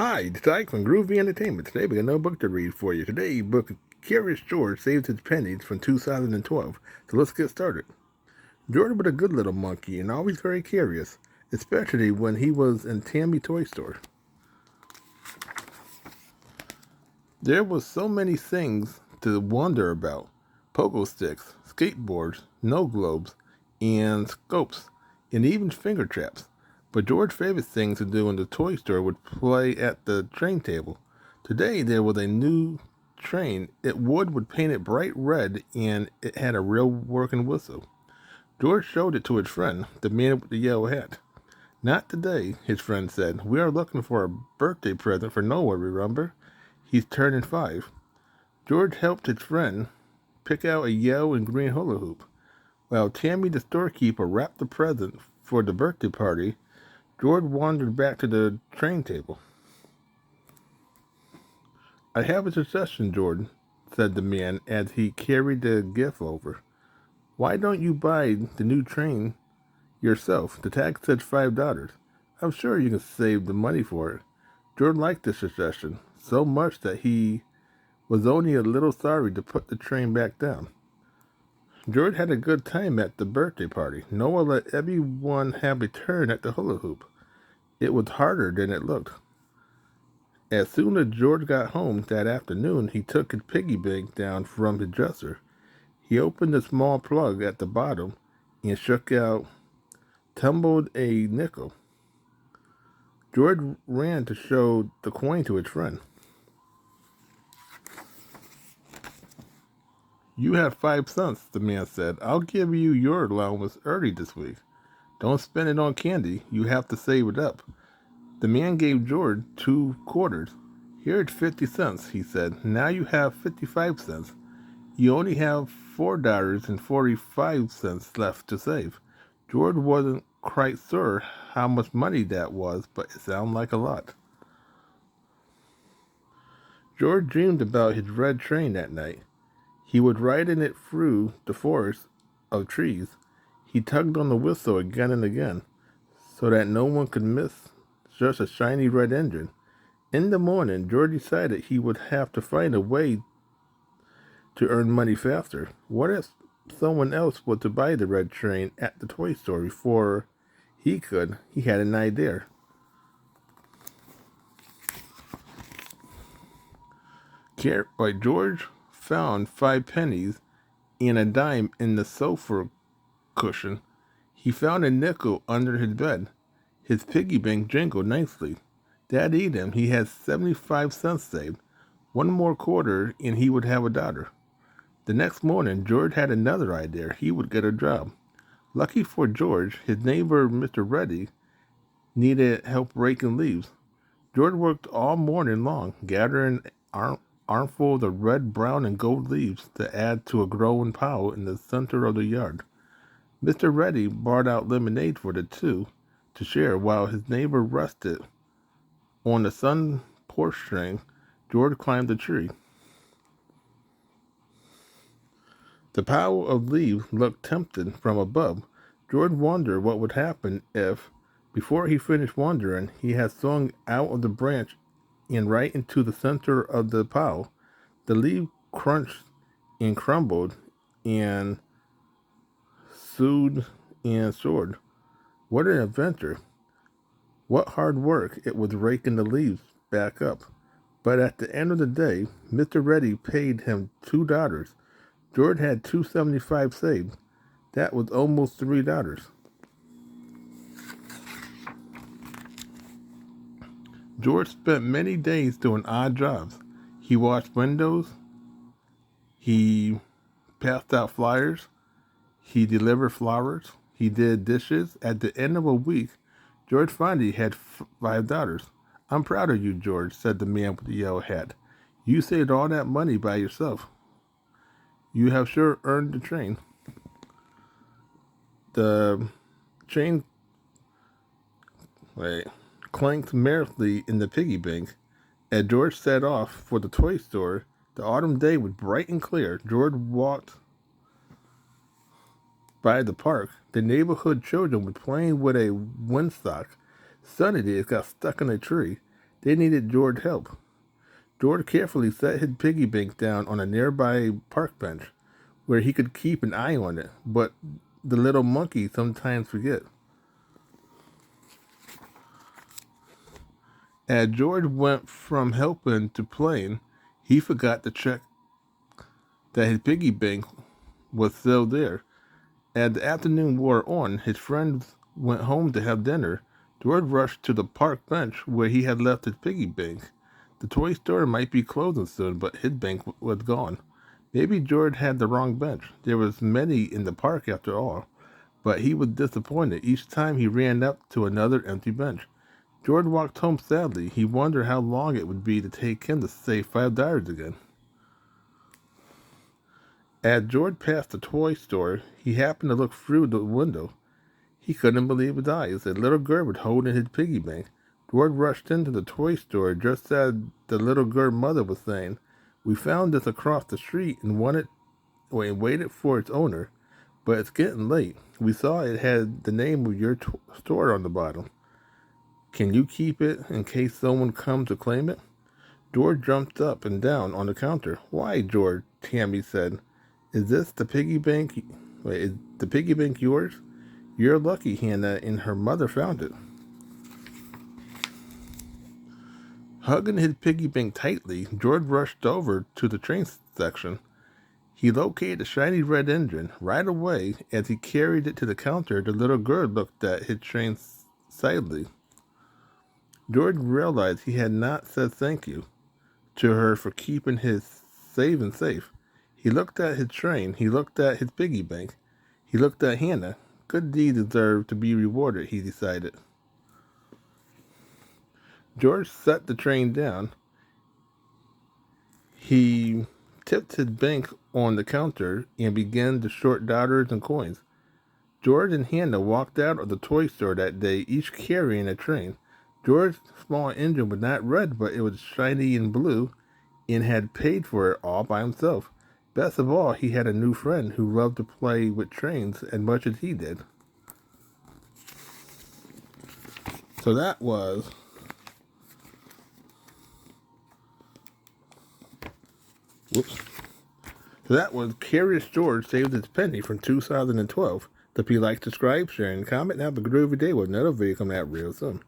Hi, it's Ike from Groovy Entertainment. Today we got another book to read for you. Today, book Curious George Saves His Pennies from 2012. So let's get started. George was a good little monkey and always very curious, especially when he was in Tammy's toy store. There was so many things to wonder about. Pogo sticks, skateboards, snow globes, and scopes, and even finger traps. But George's favorite thing to do in the toy store was play at the train table. Today there was a new train. It was painted bright red and it had a real working whistle. George showed it to his friend, the man with the yellow hat. Not today, his friend said. We are looking for a birthday present for Noah, remember? He's turning 5. George helped his friend pick out a yellow and green hula hoop. While Tammy the storekeeper wrapped the present for the birthday party, George wandered back to the train table. I have a suggestion, George, said the man as he carried the gift over. Why don't you buy the new train yourself? The tag said $5. I'm sure you can save the money for it. George liked the suggestion so much that he was only a little sorry to put the train back down. George had a good time at the birthday party. Noah let everyone have a turn at the hula hoop. It was harder than it looked. As soon as George got home that afternoon, he took his piggy bank down from his dresser. He opened the small plug at the bottom and shook out, tumbled a nickel. George ran to show the coin to his friend. You have 5 cents, the man said. I'll give you your allowance early this week. Don't spend it on candy. You have to save it up. The man gave George 2 quarters. Here's 50 cents, he said. Now you have 55 cents. You only have $4.45 left to save. George wasn't quite sure how much money that was, but it sounded like a lot. George dreamed about his red train that night. He would ride in it through the forest of trees. He tugged on the whistle again and again, so that no one could miss just a shiny red engine. In the morning, George decided he would have to find a way to earn money faster. What if someone else was to buy the red train at the toy store before he could? He had an idea. George found 5 pennies and a dime in the sofa cushion. He found a nickel under his bed. His piggy bank jingled nicely. That evening, he had 75 cents saved. One more quarter and he would have $1. The next morning, George had another idea. He would get a job. Lucky for George, his neighbor, Mr. Reddy, needed help raking leaves. George worked all morning long, gathering armfuls of red, brown, and gold leaves to add to a growing pile in the center of the yard. Mr. Reddy brought out lemonade for the two to share while his neighbor rested on the sun porch string. George climbed the tree. The pile of leaves looked tempting from above. George wondered what would happen if, before he finished wondering, he had swung out of the branch and right into the center of the pile. The leaf crunched and crumbled and soothed and soared. What an adventure! What hard work it was raking the leaves back up. But at the end of the day, Mr. Reddy paid him $2. George had $2.75 saved. That was almost $3. George spent many days doing odd jobs. He washed windows. He passed out flyers. He delivered flowers. He did dishes. At the end of a week, George finally had $5. I'm proud of you, George, said the man with the yellow hat. You saved all that money by yourself. You have sure earned the train. The train clanked merrily in the piggy bank. As George set off for the toy store, the autumn day was bright and clear. George walked by the park. The neighborhood children were playing with a windsock. Suddenly, it got stuck in a tree. They needed George's help. George carefully set his piggy bank down on a nearby park bench where he could keep an eye on it, but the little monkey sometimes forget. As George went from helping to playing, he forgot to check that his piggy bank was still there. As the afternoon wore on, his friends went home to have dinner. George rushed to the park bench where he had left his piggy bank. The toy store might be closing soon, but his bank was gone. Maybe George had the wrong bench. There was many in the park after all, but he was disappointed each time he ran up to another empty bench. George walked home sadly. He wondered how long it would be to take him to save $5 again. As George passed the toy store, he happened to look through the window. He couldn't believe his eyes. A little girl was holding his piggy bank. George rushed into the toy store just as the little girl's mother was saying, "We found this across the street and waited for its owner, but it's getting late. We saw it had the name of your store on the bottom. Can you keep it in case someone comes to claim it?" George jumped up and down on the counter. "Why, George," Tammy said, "is the piggy bank yours? You're lucky Hannah and her mother found it." Hugging his piggy bank tightly, George rushed over to the train section. He located the shiny red engine. Right away, as he carried it to the counter, the little girl looked at his train sadly. George realized he had not said thank you to her for keeping his savings safe. He looked at his train. He looked at his piggy bank. He looked at Hannah. Good deeds deserve to be rewarded, he decided. George set the train down. He tipped his bank on the counter and began to sort dollars and coins. George and Hannah walked out of the toy store that day, each carrying a train. George's small engine was not red, but it was shiny and blue, and had paid for it all by himself. Best of all, he had a new friend who loved to play with trains as much as he did. So that was Curious George Saved His Penny from 2012. If you like, subscribe, share, and comment, and have a groovy day with another video coming out real soon.